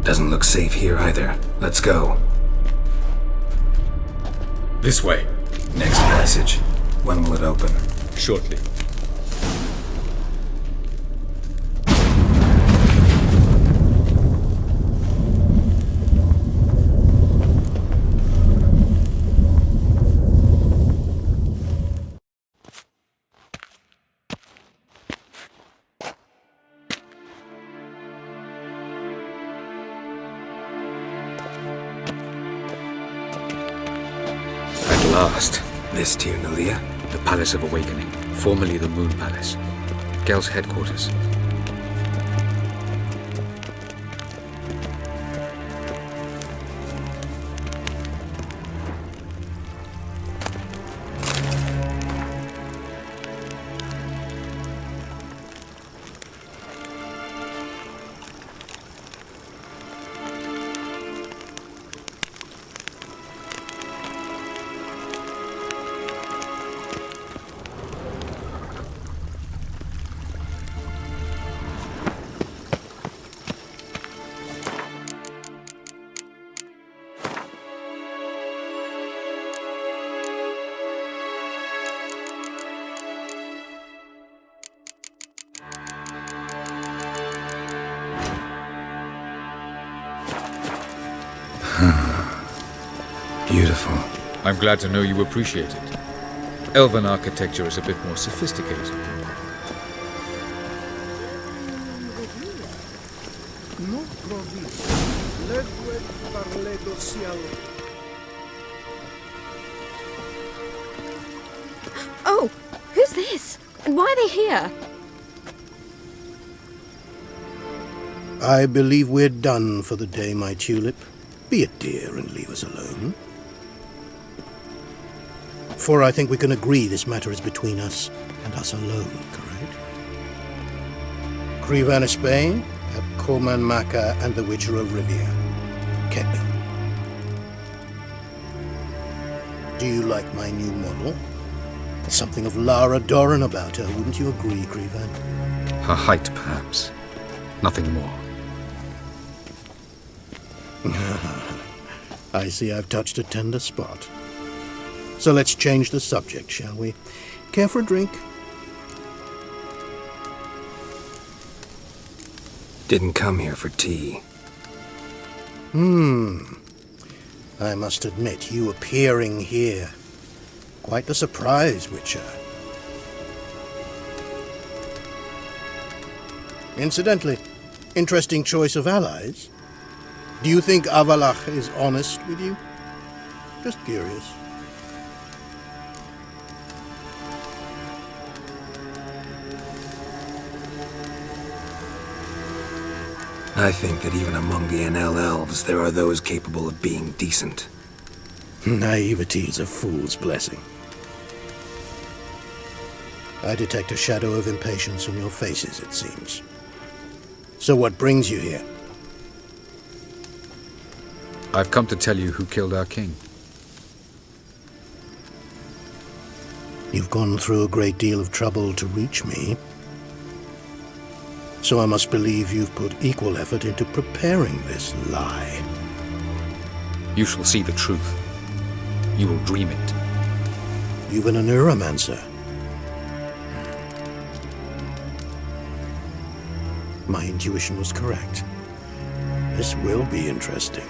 Doesn't look safe here either. Let's go. This way. Next passage. When will it open? Shortly. At last. This to you, Nalia? The Palace of Awakening, formerly the Moon Palace. Gel's headquarters. Beautiful. I'm glad to know you appreciate it. Elven architecture is a bit more sophisticated. Oh, who's this? And why are they here? I believe we're done for the day, my tulip. Be a dear and leave us alone. For I think we can agree this matter is between us and us alone, correct? Crivan of Spain, at Corman Maca and the Witcher of Rivia. Ketna. Do you like my new model? Something of Lara Doran about her, wouldn't you agree, Crivan? Her height, perhaps. Nothing more. I see I've touched a tender spot. So let's change the subject, shall we? Care for a drink? Didn't come here for tea. I must admit, you appearing here. Quite the surprise, Witcher. Incidentally, interesting choice of allies. Do you think Avalach is honest with you? Just curious. I think that even among the NL elves, there are those capable of being decent. Naivety is a fool's blessing. I detect a shadow of impatience on your faces, it seems. So what brings you here? I've come to tell you who killed our king. You've gone through a great deal of trouble to reach me. So I must believe you've put equal effort into preparing this lie. You shall see the truth. You will dream it. You've been a neuromancer. My intuition was correct. This will be interesting.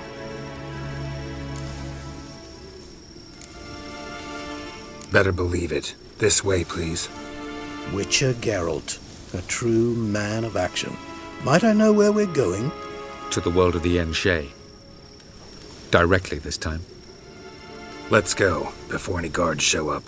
Better believe it. This way, please. Witcher Geralt, a true man of action. Might I know where we're going? To the world of the Enshe. Directly this time. Let's go, before any guards show up.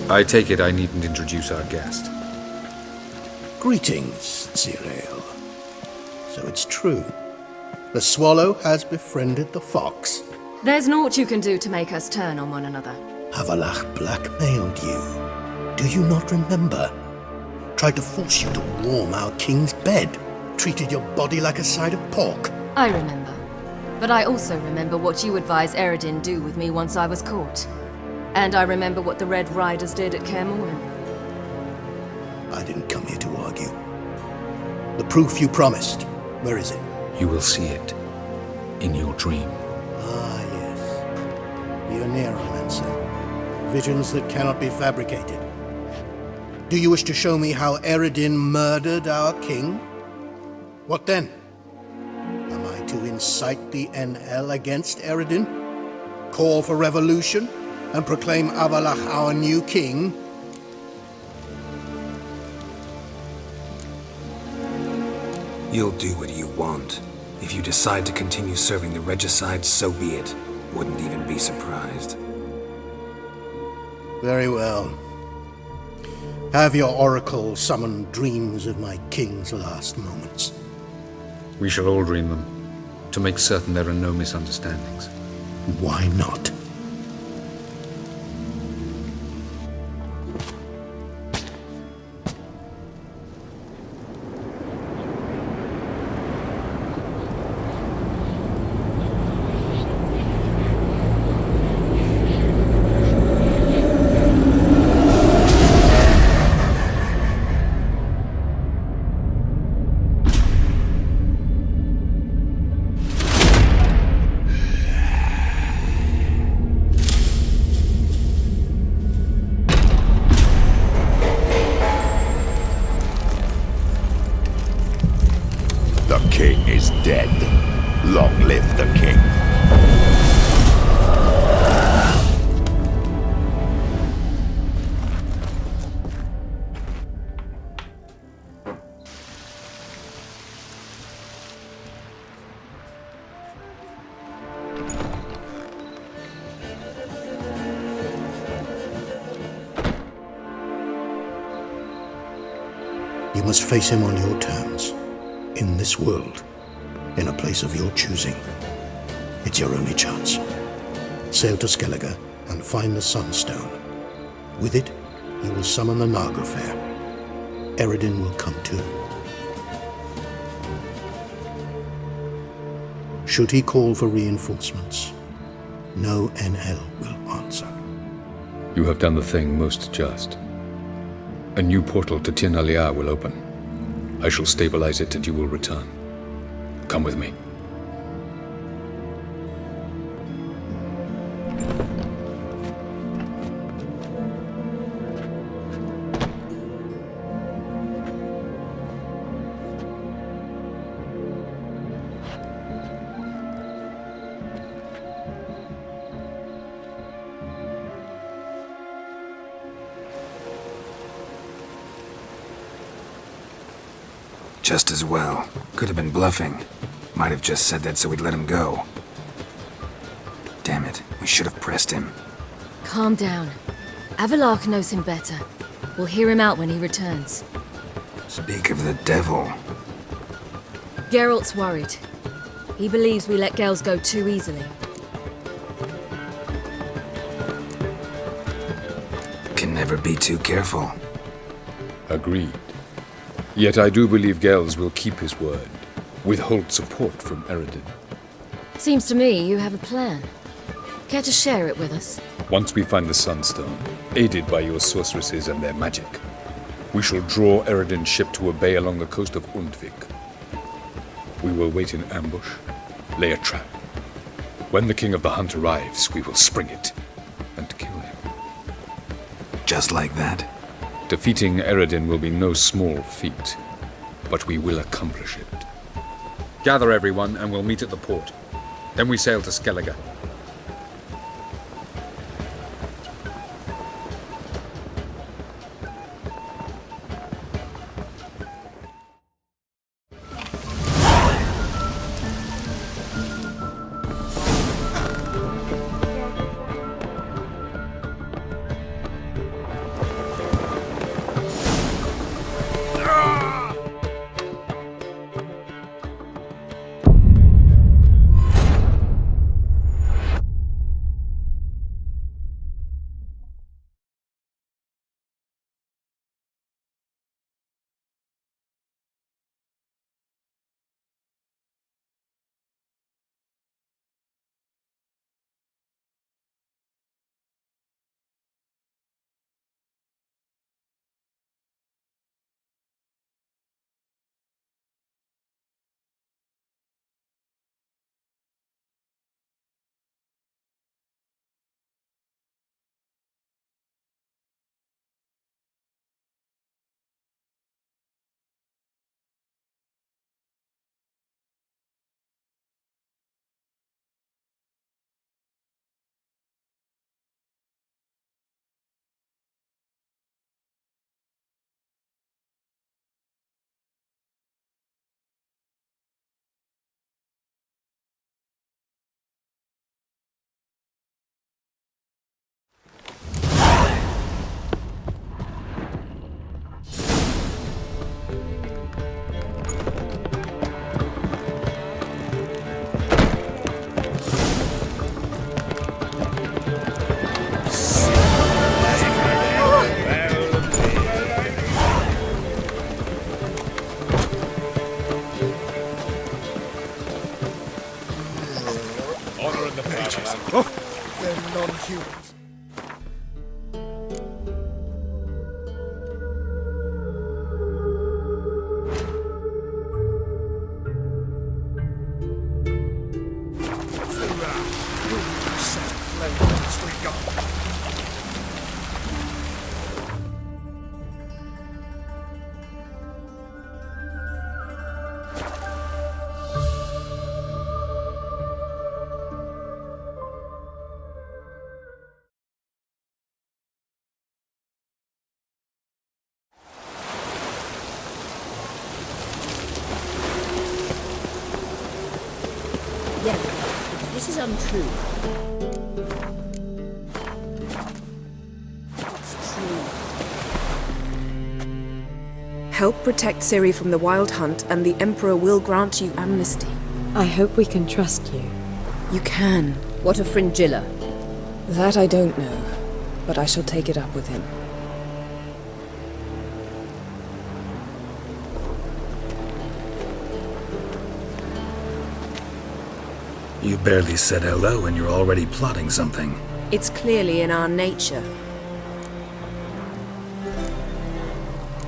I take it I needn't introduce our guest. Greetings, Cyril. So it's true. The swallow has befriended the fox. There's naught you can do to make us turn on one another. Avalach blackmailed you. Do you not remember? Tried to force you to warm our king's bed. Treated your body like a side of pork. I remember. But I also remember what you advised Eredin do with me once I was caught. And I remember what the Red Riders did at Kaer Morhen. I didn't come here to argue. The proof you promised, where is it? You will see it in your dream. Ah, yes. The Oneiromancer. Visions that cannot be fabricated. Do you wish to show me how Eredin murdered our king? What then? Am I to incite the NL against Eredin? Call for revolution? And proclaim Avalach our new king? You'll do what you want. If you decide to continue serving the regicide, so be it. Wouldn't even be surprised. Very well. Have your oracle summon dreams of my king's last moments. We shall all dream them, to make certain there are no misunderstandings. Why not? The king is dead. Long live the king. You must face him on your terms. In this world, in a place of your choosing. It's your only chance. Sail to Skellige and find the Sunstone. With it, you will summon the Naga Fair. Eredin will come too. Should he call for reinforcements, no NL will answer. You have done the thing most just. A new portal to Tir na Liar will open. I shall stabilize it and you will return. Come with me. Just as well. Could have been bluffing. Might have just said that so we'd let him go. Damn it, we should have pressed him. Calm down. Avalach knows him better. We'll hear him out when he returns. Speak of the devil. Geralt's worried. He believes we let girls go too easily. Can never be too careful. Agreed. Yet I do believe Gels will keep his word, withhold support from Eredin. Seems to me you have a plan. Care to share it with us? Once we find the Sunstone, aided by your sorceresses and their magic, we shall draw Eredin's ship to a bay along the coast of Undvik. We will wait in ambush, lay a trap. When the King of the Hunt arrives, we will spring it and kill him. Just like that? Defeating Eredin will be no small feat, but we will accomplish it. Gather everyone and we'll meet at the port. Then we sail to Skellige. untrue? What's true? Help protect Ciri from the Wild Hunt, and the Emperor will grant you amnesty. I hope we can trust you. You can. What of Fringilla? That I don't know, but I shall take it up with him. You barely said hello and you're already plotting something. It's clearly in our nature.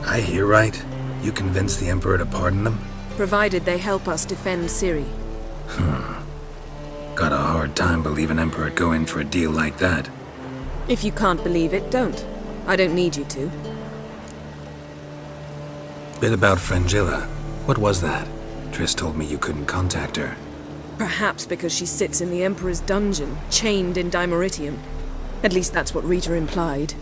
I hear right. You convinced the Emperor to pardon them? Provided they help us defend Ciri. Got a hard time believing Emperor'd go in for a deal like that. If you can't believe it, don't. I don't need you to. Bit about Fringilla. What was that? Triss told me you couldn't contact her. Perhaps because she sits in the Emperor's dungeon, chained in Dimeritium. At least that's what Rita implied.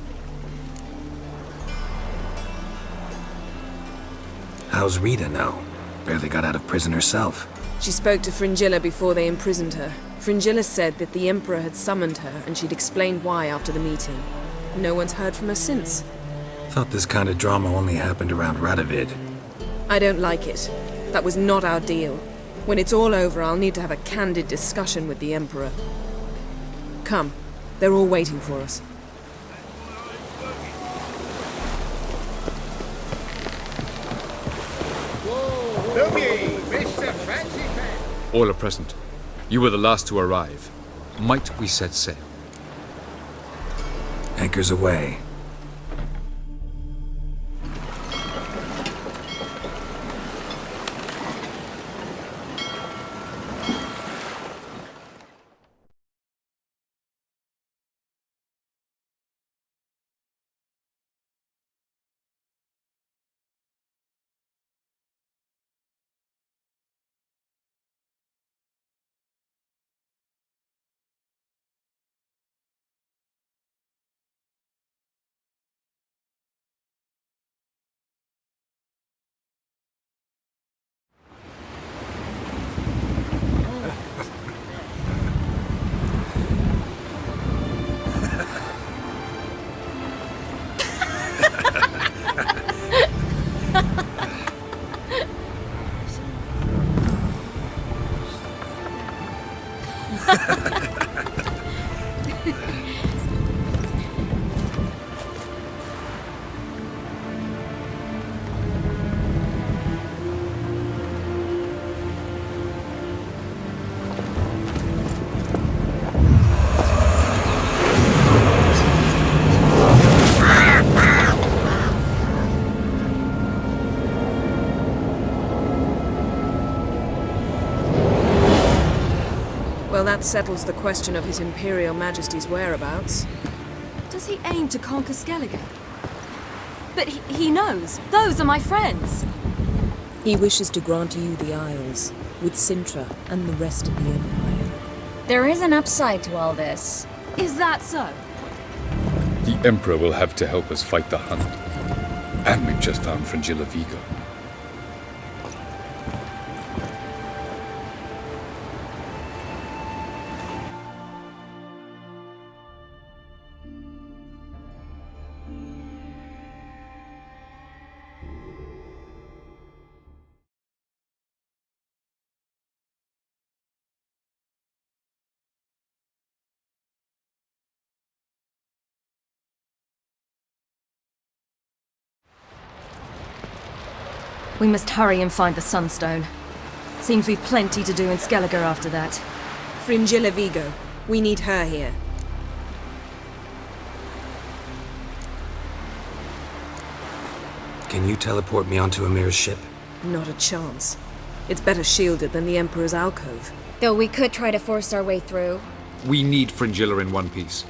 How's Rita know? Barely got out of prison herself. She spoke to Fringilla before they imprisoned her. Fringilla said that the Emperor had summoned her, and she'd explained why after the meeting. No one's heard from her since. Thought this kind of drama only happened around Radovid. I don't like it. That was not our deal. When it's all over, I'll need to have a candid discussion with the Emperor. Come. They're all waiting for us. All are present. You were the last to arrive. Might we set sail? Anchors away. Well, that settles the question of His Imperial Majesty's whereabouts. Does he aim to conquer Skellige? But he knows. Those are my friends. He wishes to grant you the Isles, with Sintra and the rest of the Empire. There is an upside to all this. Is that so? The Emperor will have to help us fight the Hunt. And we've just found Fringilla Vigo. We must hurry and find the Sunstone. Seems we've plenty to do in Skellige after that. Fringilla Vigo. We need her here. Can you teleport me onto Amir's ship? Not a chance. It's better shielded than the Emperor's alcove. Though we could try to force our way through. We need Fringilla in one piece.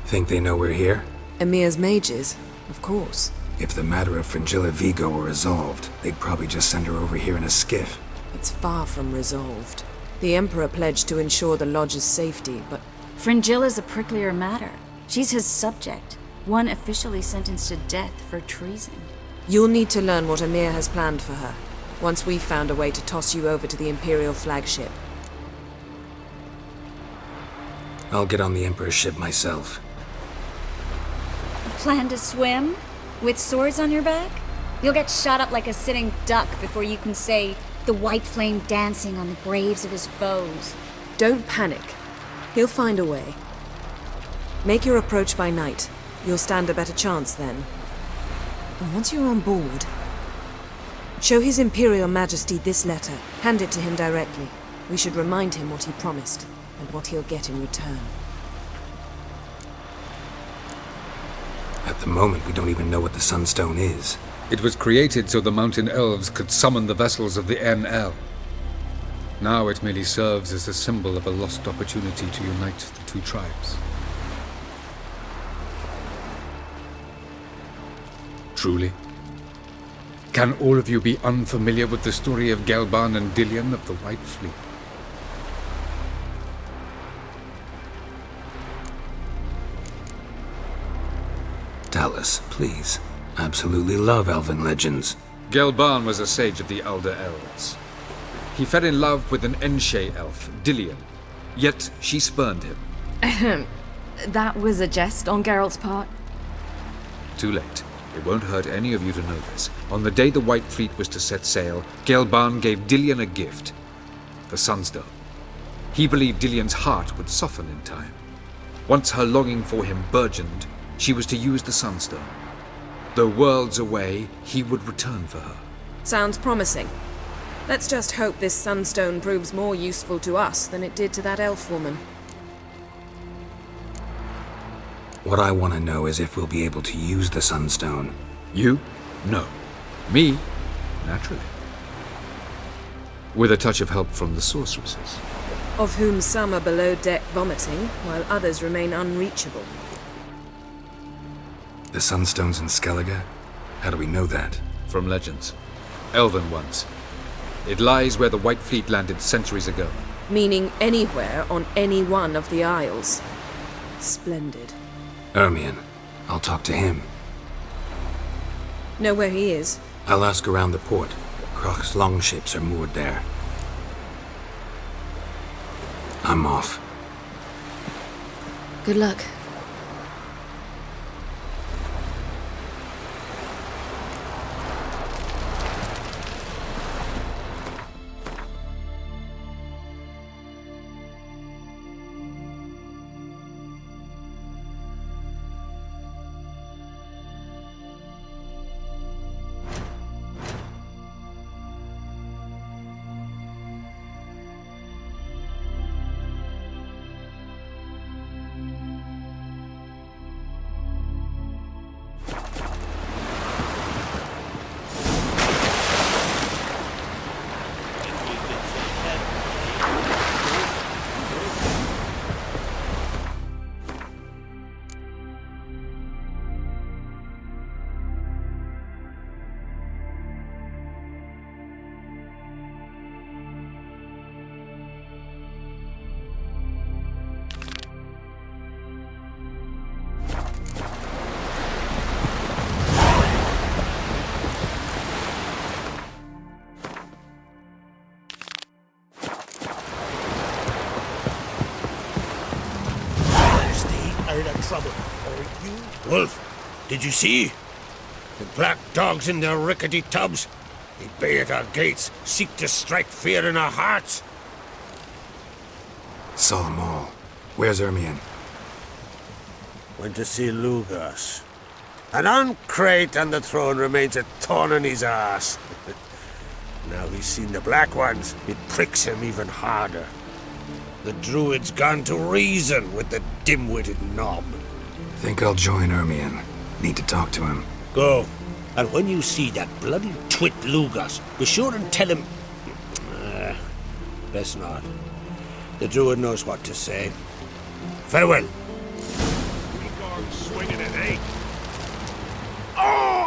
Think they know we're here? Emir's mages, of course. If the matter of Fringilla Vigo were resolved, they'd probably just send her over here in a skiff. It's far from resolved. The Emperor pledged to ensure the Lodge's safety, but Fringilla's a pricklier matter. She's his subject, one officially sentenced to death for treason. you'll need to learn what Emir has planned for her. once we've found a way to toss you over to the Imperial flagship. I'll get on the Emperor's ship myself. Plan to swim? With swords on your back? You'll get shot up like a sitting duck before you can say, the white flame dancing on the graves of his foes. Don't panic. He'll find a way. Make your approach by night. You'll stand a better chance then. And once you're on board, show His Imperial Majesty this letter. Hand it to him directly. We should remind him what he promised, and what he'll get in return. At the moment, we don't even know what the Sunstone is. It was created so the mountain elves could summon the vessels of the NL. Now it merely serves as a symbol of a lost opportunity to unite the two tribes. Truly? Can all of you be unfamiliar with the story of Gelban and Dillion of the White Fleet? Tell us, please. Absolutely love elven legends. Gelban was a sage of the Elder Elves. He fell in love with an Enshe elf, Dillion, yet she spurned him. That was a jest on Geralt's part. Too late. It won't hurt any of you to know this. On the day the White Fleet was to set sail, Gelban gave Dillion a gift, the Sunstone. He believed Dillion's heart would soften in time. Once her longing for him burgeoned, she was to use the Sunstone. Though worlds away, he would return for her. Sounds promising. Let's just hope this Sunstone proves more useful to us than it did to that elf woman. What I want to know is if we'll be able to use the Sunstone. You? No. Me? Naturally. With a touch of help from the sorceresses. Of whom some are below deck vomiting, while others remain unreachable. The Sunstone's in Skellige? How do we know that? From legends. Elven ones. It lies where the White Fleet landed centuries ago. Meaning anywhere on any one of the Isles. Splendid. Ermion. I'll talk to him. Know where he is? I'll ask around the port. Croc's longships are moored there. I'm off. Good luck. Trouble. Or you? Wolf, did you see? The black dogs in their rickety tubs. They bay at our gates, seek to strike fear in our hearts. Saw them all. Where's Ermion? Went to see Lugas. An uncrate on the throne remains a thorn in his ass. Now he's seen the black ones, it pricks him even harder. The druid's gone to reason with the dim-witted knob. Think I'll join Ermion. Need to talk to him. Go. And when you see that bloody twit Lugas, be sure and tell him... best not. The druid knows what to say. Farewell. Swinging it, eh? Oh!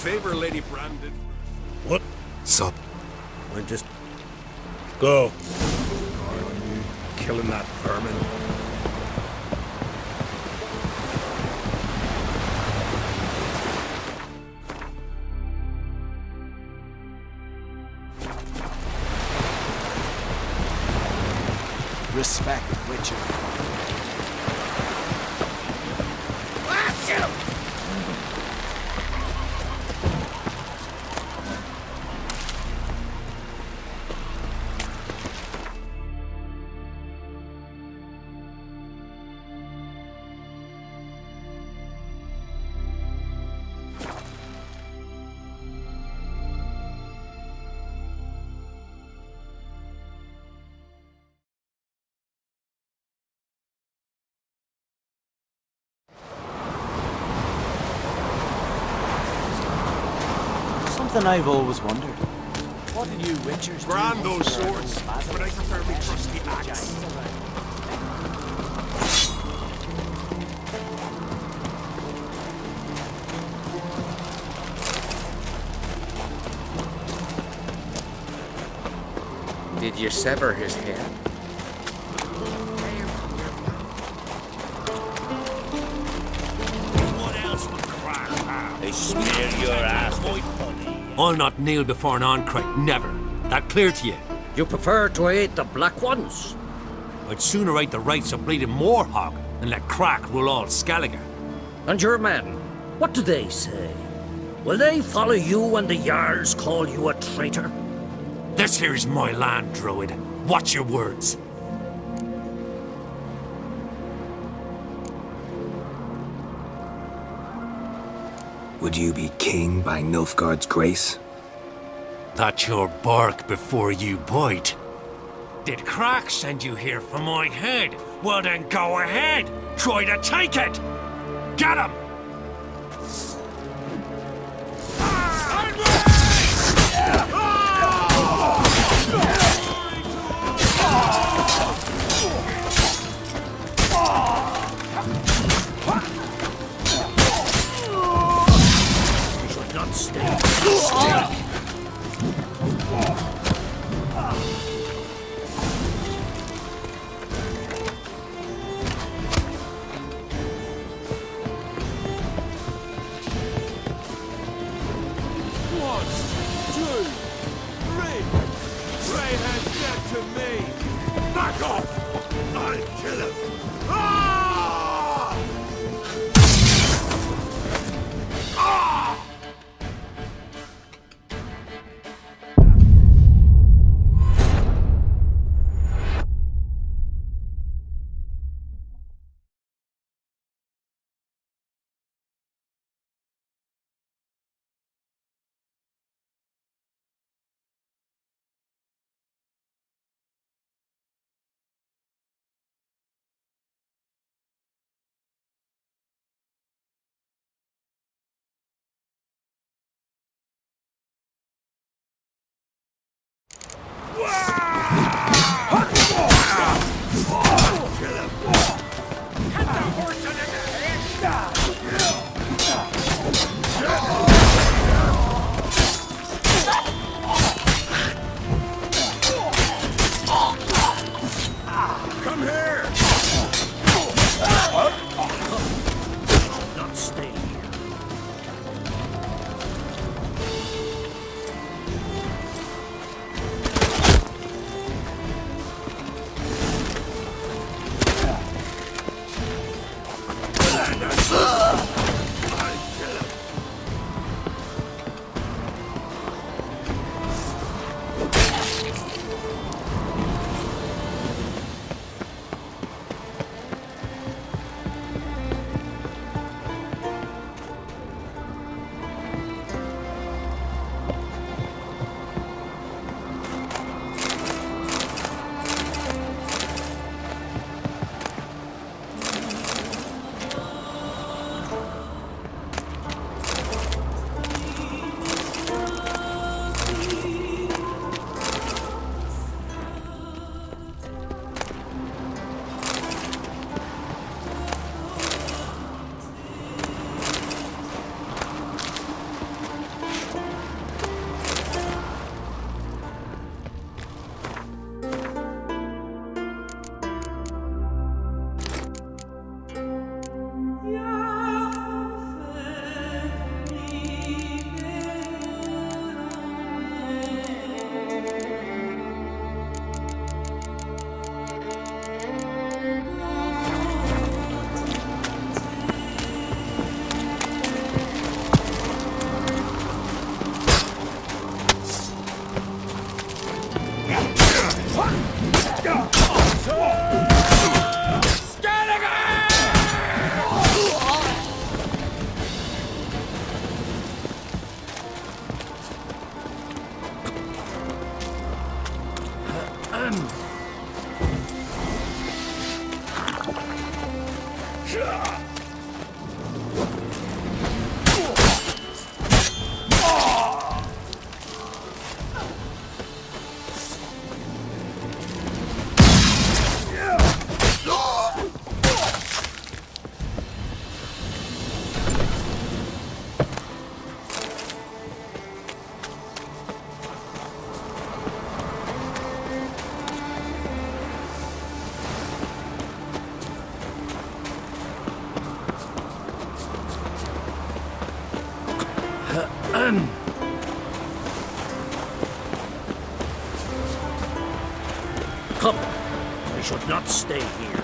favor, Lady Brandon. What? Sup? I just... Go. Killing that vermin. Respect, Witcher. Something I've always wondered. What do you Witchers Brand those swords, but I prefer me trusty axe. Did you sever his head? What else would crack out? They smear your ass with honey. I'll not kneel before an Oncrite, never. That clear to you? You prefer to eat the black ones? I'd sooner eat the rights of bleeding Moorhog than let Crack rule all Skellige. And your men, what do they say? Will they follow you when the Jarls call you a traitor? This here's my land, Druid. Watch your words. Would you be king by Nilfgaard's grace? That's your bark before you bite. Did Crack send you here for my head? Well then go ahead. Try to take it. Get him! Come, we should not stay here.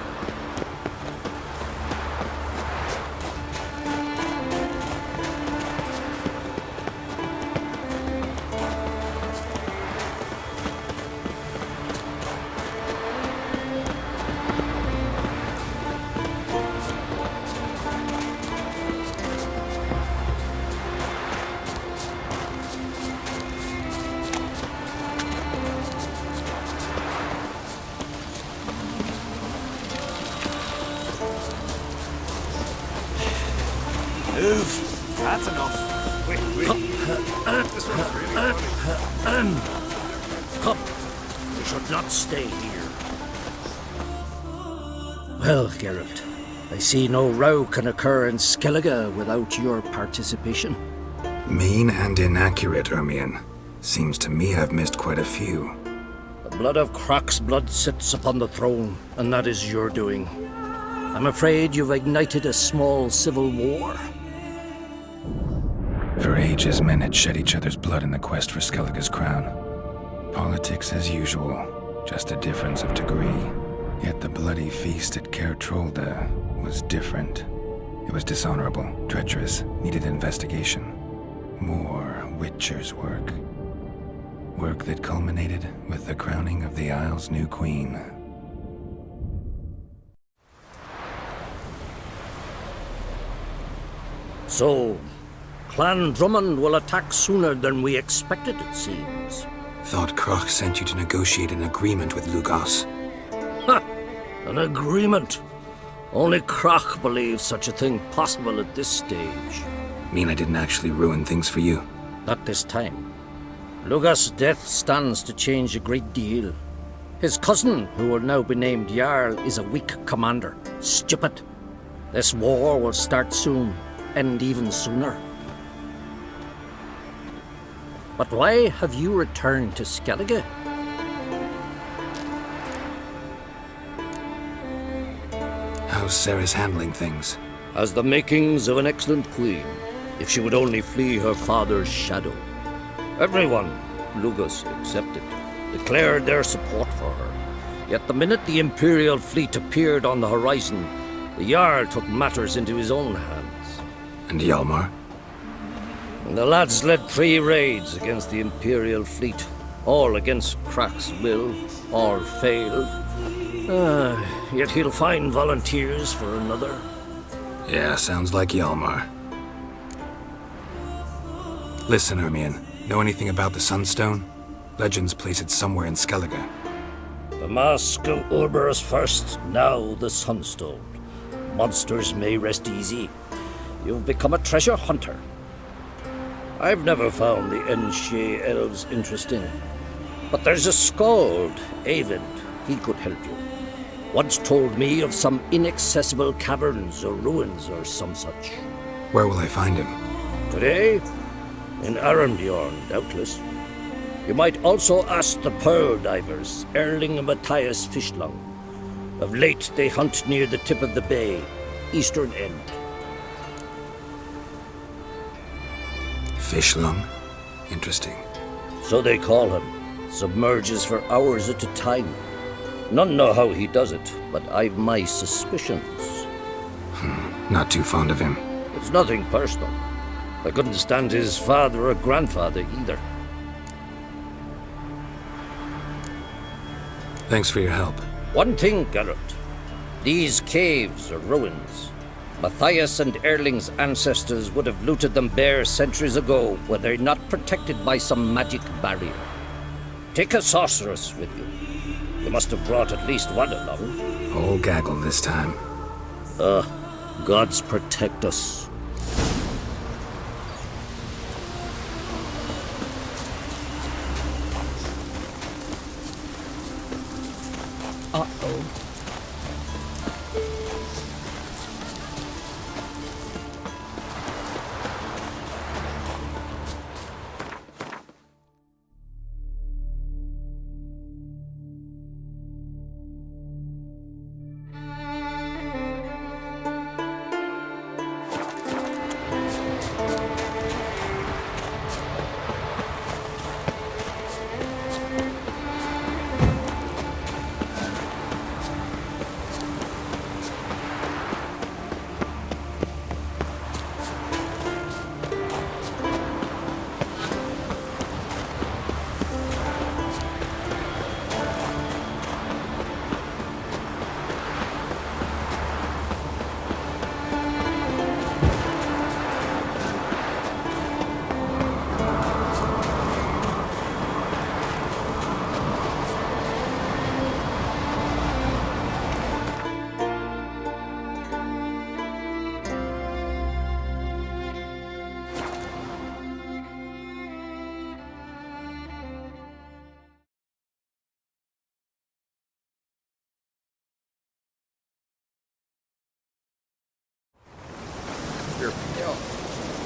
Move. That's enough. Wait. This one's really funny. Come, we should not stay here. Well, Geralt, I see no row can occur in Skellige without your participation. Mean and inaccurate, Ermion. Seems to me I've missed quite a few. The blood of Croc's blood sits upon the throne, and that is your doing. I'm afraid you've ignited a small civil war. For ages, men had shed each other's blood in the quest for Skellige's crown. Politics as usual, just a difference of degree. Yet the bloody feast at Caer Trolda was different. It was dishonorable, treacherous, needed investigation. More Witcher's work. Work that culminated with the crowning of the Isle's new queen. So, Clan Drummond will attack sooner than we expected, it seems. Thought Croc sent you to negotiate an agreement with Lugos. Ha! An agreement? Only Croc believes such a thing possible at this stage. Mean I didn't actually ruin things for you? Not this time. Lugos' death stands to change a great deal. His cousin, who will now be named Jarl, is a weak commander. Stupid. This war will start soon, end even sooner. But why have you returned to Skellige? How's Sarah's handling things? Has the makings of an excellent queen, if she would only flee her father's shadow. Everyone, Lugos excepted, declared their support for her. Yet the minute the Imperial fleet appeared on the horizon, the Jarl took matters into his own hands. And Hjalmar? The lads led 3 raids against the Imperial fleet, all against Croc's will, all failed. Yet he'll find volunteers for another. Yeah, sounds like Hjalmar. Listen, Ermion, know anything about the Sunstone? Legends place it somewhere in Skellige. The mask of Urberus first, now the Sunstone. Monsters may rest easy. You've become a treasure hunter. I've never found the Enshe elves interesting. But there's a skald, Avid. He could help you. Once told me of some inaccessible caverns or ruins or some such. Where will I find him? Today? In Arenbjorn, doubtless. You might also ask the Pearl Divers, Erling and Matthias Fishlung. Of late, they hunt near the tip of the bay, eastern end. Fishlung? Interesting. So they call him. Submerges for hours at a time. None know how he does it, but I've my suspicions. Not too fond of him. It's nothing personal. I couldn't stand his father or grandfather either. Thanks for your help. One thing, Geralt. These caves are ruins. Matthias and Erling's ancestors would have looted them bare centuries ago were they not protected by some magic barrier. Take a sorceress with you. You must have brought at least one along. Whole gaggle this time. Gods protect us. Uh-oh.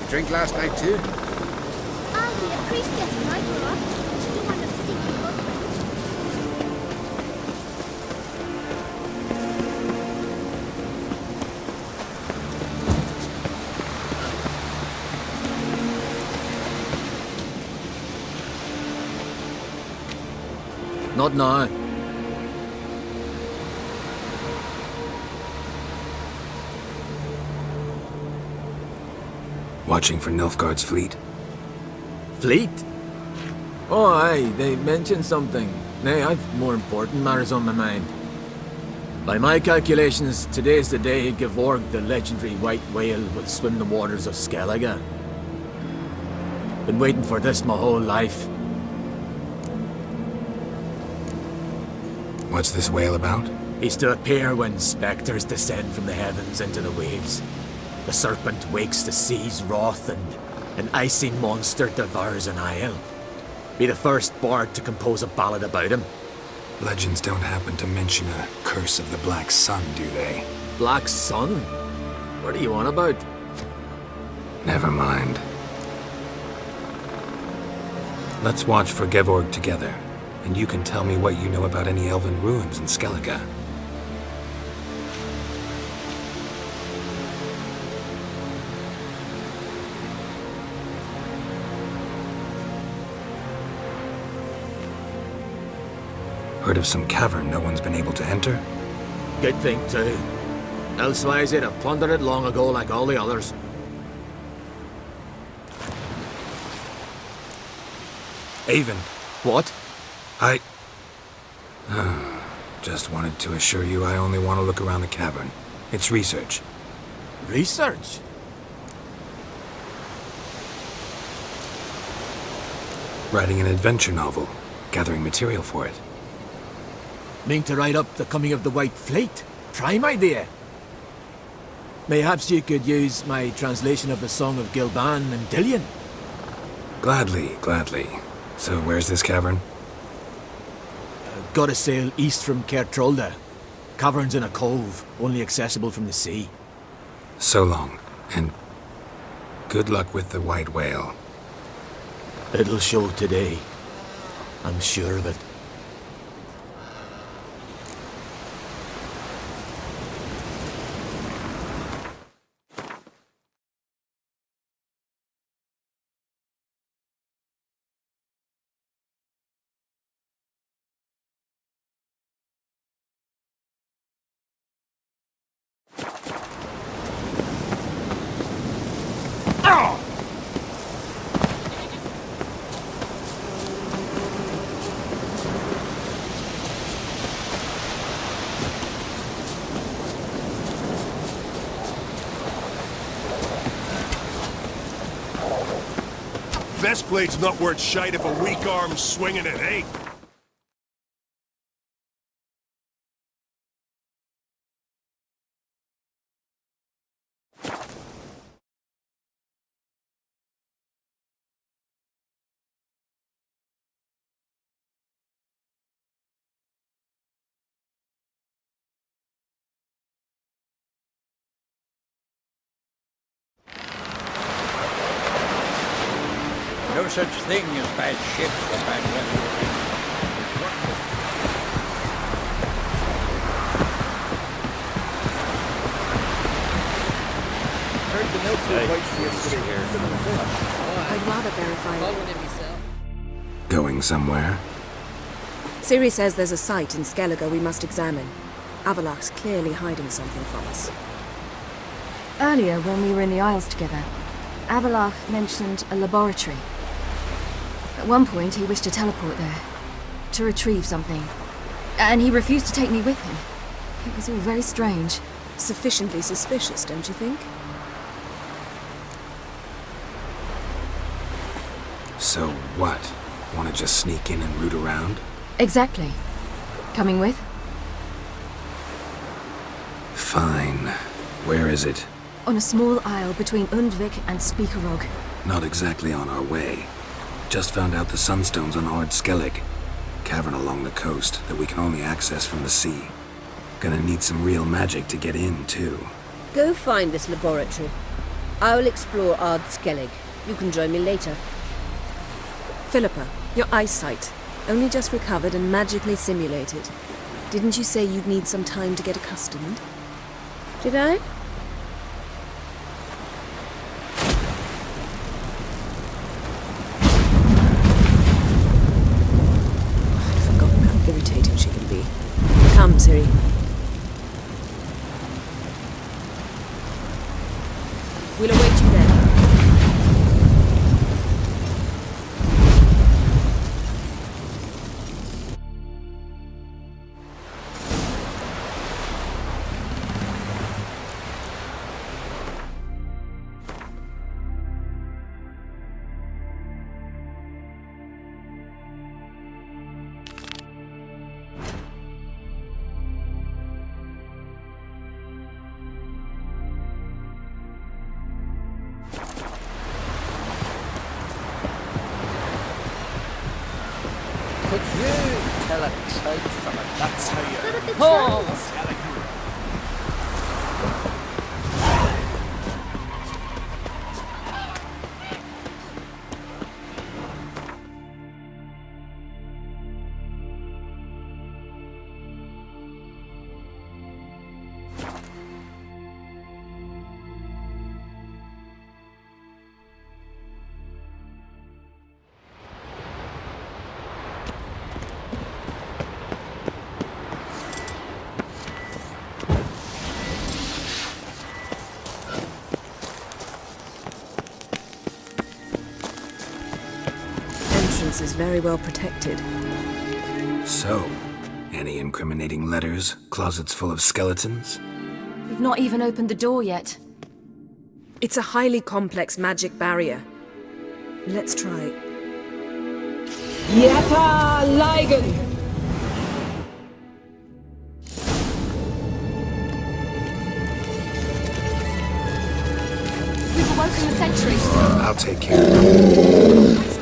Drink last night too? I'll be a priestess when I grow up. Don't want a stinky husband. Not now. Watching for Nilfgaard's fleet? Fleet? Oh, aye, they mentioned something. Nay, I've more important matters on my mind. By my calculations, today's the day Gevorg, the legendary white whale, will swim the waters of Skellige. Been waiting for this my whole life. What's this whale about? He's to appear when spectres descend from the heavens into the waves. The serpent wakes the sea's wrath, and an icy monster devours an isle. Be the first bard to compose a ballad about him. Legends don't happen to mention a curse of the Black Sun, do they? Black Sun? What are you on about? Never mind. Let's watch for Gevorg together, and you can tell me what you know about any elven ruins in Skellige. Heard of some cavern no one's been able to enter? Good thing too. Elsewise they'd have plundered it long ago like all the others. Avon. What? I... just wanted to assure you I only want to look around the cavern. It's research. Research? Writing an adventure novel. Gathering material for it. Mean to write up the coming of the White Fleet? Prime idea. Mayhaps you could use my translation of the Song of Gilban and Dillion. Gladly, gladly. So where's this cavern? Gotta sail east from Kertrolda. Cavern's in a cove, only accessible from the sea. So long, and good luck with the white whale. It'll show today. I'm sure of it. Best blade's not worth shite if a weak arm's swinging it, eh? no such thing as bad ships or bad weather. Heard the Nelson White yesterday. I'd rather verify it. Going somewhere? Ciri says there's a site in Skellige we must examine. Avalok's clearly hiding something from us. Earlier, when we were in the Isles together, Avalok mentioned a laboratory. At one point, he wished to teleport there, to retrieve something. And he refused to take me with him. It was all very strange. Sufficiently suspicious, don't you think? So what? Want to just sneak in and root around? Exactly. Coming with? Fine. Where is it? On a small isle between Undvik and Spikerog. Not exactly on our way. Just found out the sunstones on Ard Skellig. Cavern along the coast that we can only access from the sea. Gonna need some real magic to get in, too. Go find this laboratory. I'll explore Ard Skellig. You can join me later. Philippa, your eyesight. Only just recovered and magically simulated. Didn't you say you'd need some time to get accustomed? Did I? I'd forgotten how irritating she can be. Come, Ciri. We'll await you there. Could you tell a trout from a That's how you... Oh! Is very well protected. So, any incriminating letters? Closets full of skeletons? We've not even opened the door yet. It's a highly complex magic barrier. Let's try. Yata Ligen! We've awoken the sentry. I'll take care of it.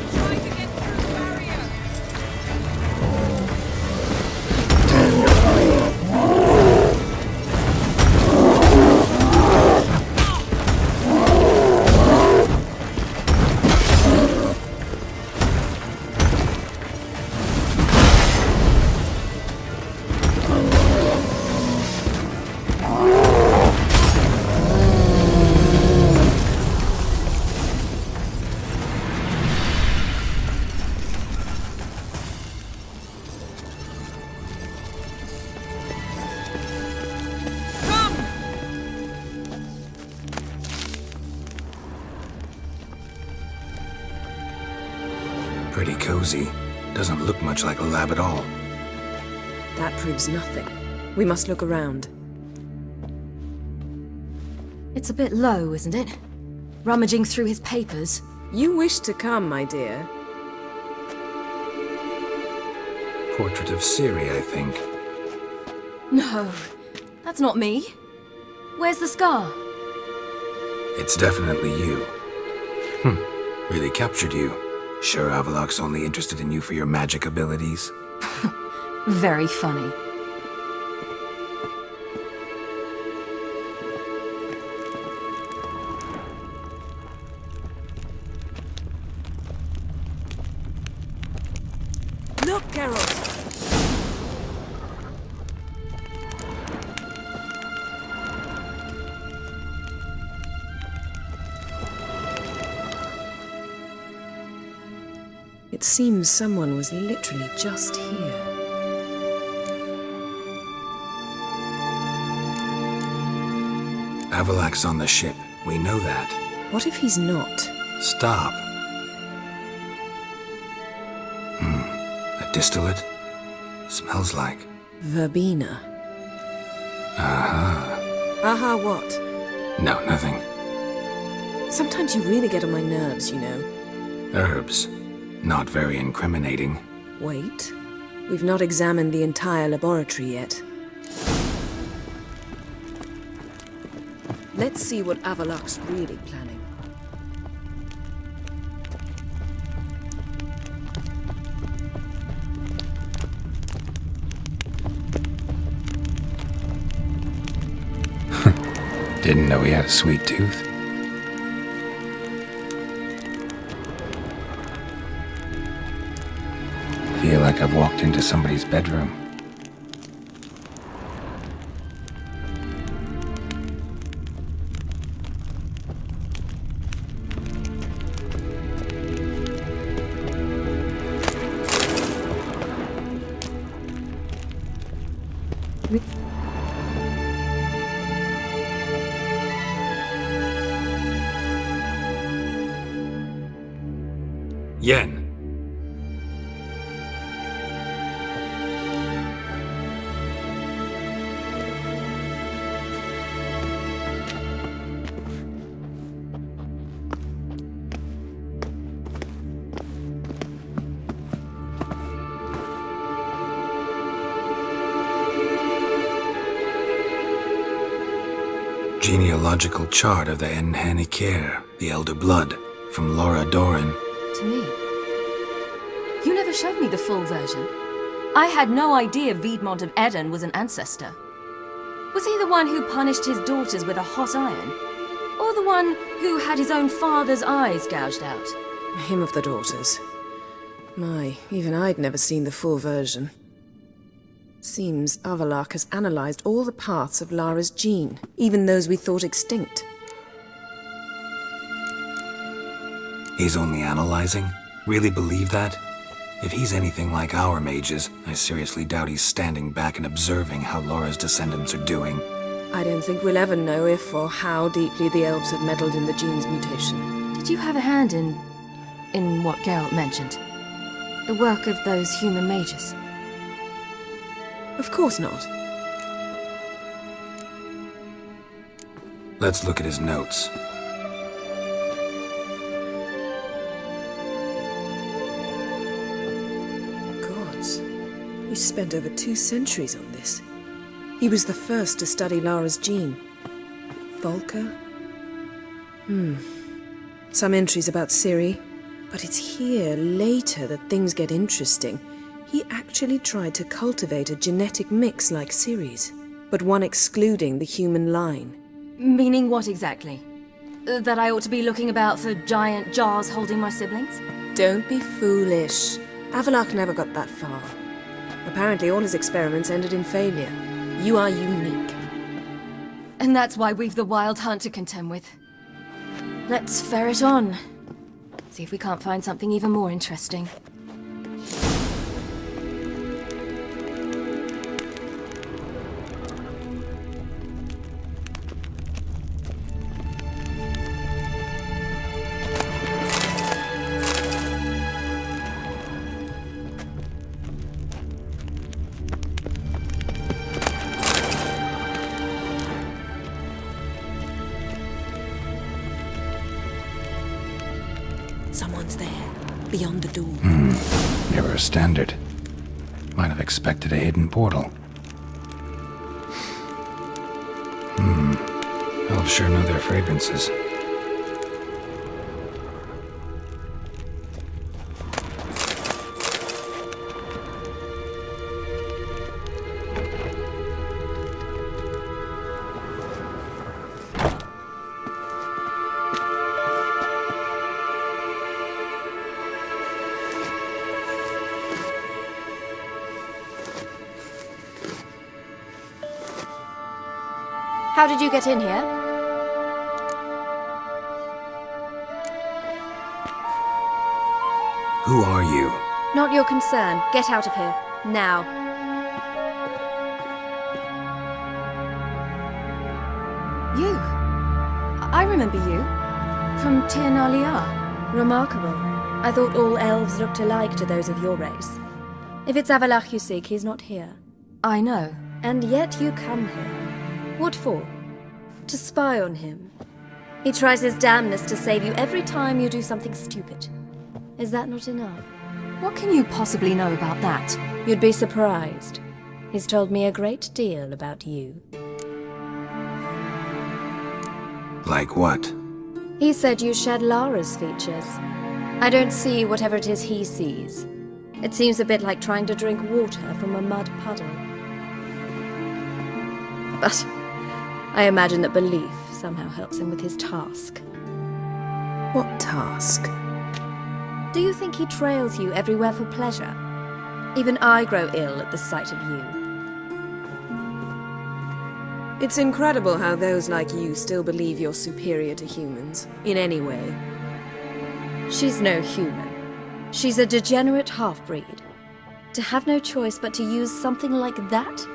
Pretty cozy. Doesn't look much like a lab at all. That proves nothing. We must look around. It's a bit low, isn't it? Rummaging through his papers. You wish to come, my dear. Portrait of Ciri, I think. No, that's not me. Where's the scar? It's definitely you. Really captured you. Sure Avalok's only interested in you for your magic abilities? Very funny. Look, Geralt! It seems someone was literally just here. Avalak's on the ship. We know that. What if he's not? Stop. A distillate? Smells like... Verbena. Aha. Aha what? No, nothing. Sometimes you really get on my nerves, you know. Herbs. Not very incriminating. Wait. We've not examined the entire laboratory yet. Let's see what Avalak's really planning. Didn't know he had a sweet tooth. Feel like I've walked into somebody's bedroom. Yen. Genealogical chart of the Enhanikir, the Elder Blood, from Laura Doran. To me? You never showed me the full version. I had no idea Viedmont of Eden was an ancestor. Was he the one who punished his daughters with a hot iron? Or the one who had his own father's eyes gouged out? Him of the daughters. My, even I'd never seen the full version. Seems Avalak has analyzed all the parts of Lara's gene, even those we thought extinct. He's only analyzing? Really believe that? If he's anything like our mages, I seriously doubt he's standing back and observing how Laura's descendants are doing. I don't think we'll ever know if or how deeply the elves have meddled in the gene's mutation. Did you have a hand in what Geralt mentioned? The work of those human mages? Of course not. Let's look at his notes. Gods, he spent over 2 centuries on this. He was the first to study Lara's gene. Volker? Some entries about Ciri, but it's here later that things get interesting. He actually tried to cultivate a genetic mix like Ciri's, but one excluding the human line. Meaning what exactly? That I ought to be looking about for giant jars holding my siblings? Don't be foolish. Avalak never got that far. Apparently all his experiments ended in failure. You are unique. And that's why we've the Wild Hunt to contend with. Let's ferret on. See if we can't find something even more interesting. Someone's there, beyond the door. Never a standard. Might have expected a hidden portal. Elves sure know their fragrances. How did you get in here? Who are you? Not your concern. Get out of here. Now. You? I remember you. From Tir Nalia. Remarkable. I thought all elves looked alike to those of your race. If it's Avalach you seek, he's not here. I know. And yet you come here. What for? To spy on him. He tries his damnedest to save you every time you do something stupid. Is that not enough? What can you possibly know about that? You'd be surprised. He's told me a great deal about you. Like what? He said you shared Lara's features. I don't see whatever it is he sees. It seems a bit like trying to drink water from a mud puddle. But I imagine that belief somehow helps him with his task. What task? Do you think he trails you everywhere for pleasure? Even I grow ill at the sight of you. It's incredible how those like you still believe you're superior to humans, in any way. She's no human. She's a degenerate half-breed. To have no choice but to use something like that,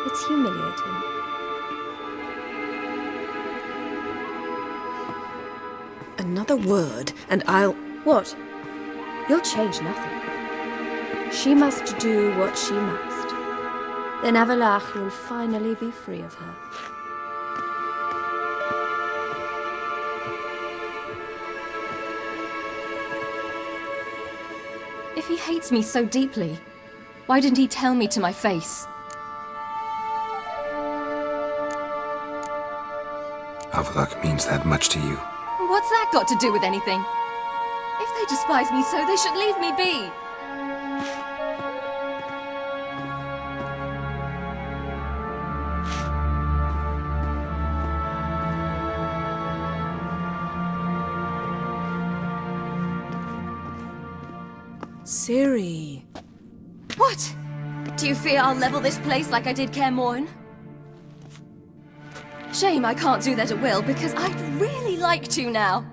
it's humiliating. Another word, and I'll... What? You'll change nothing. She must do what she must. Then Avalach will finally be free of her. If he hates me so deeply, why didn't he tell me to my face? Avalach means that much to you? What's that got to do with anything? If they despise me so, they should leave me be. Ciri. What? Do you fear I'll level this place like I did Kaer Morhen? Shame I can't do that at will, because I'd really like to now.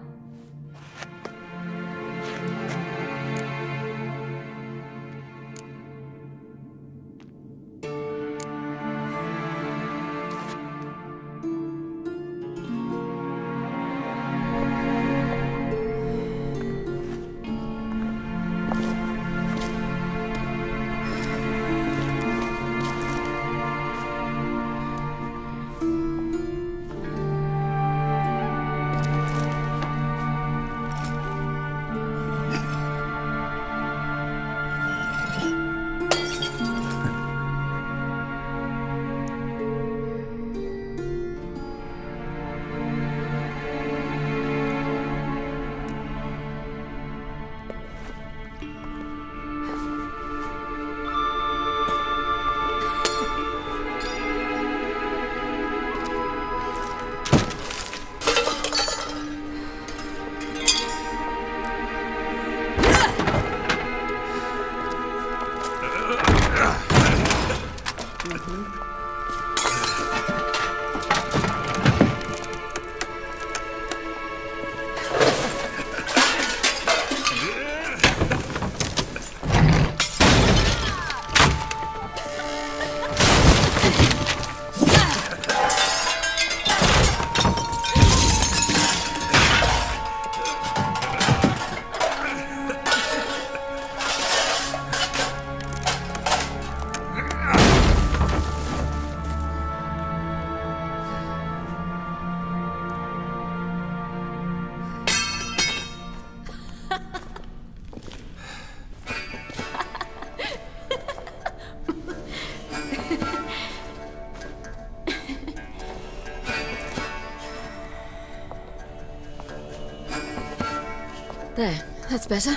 There, that's better.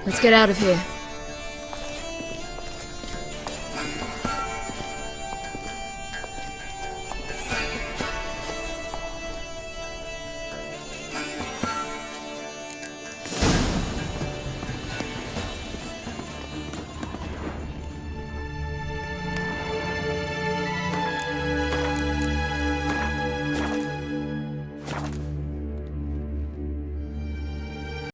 Let's get out of here.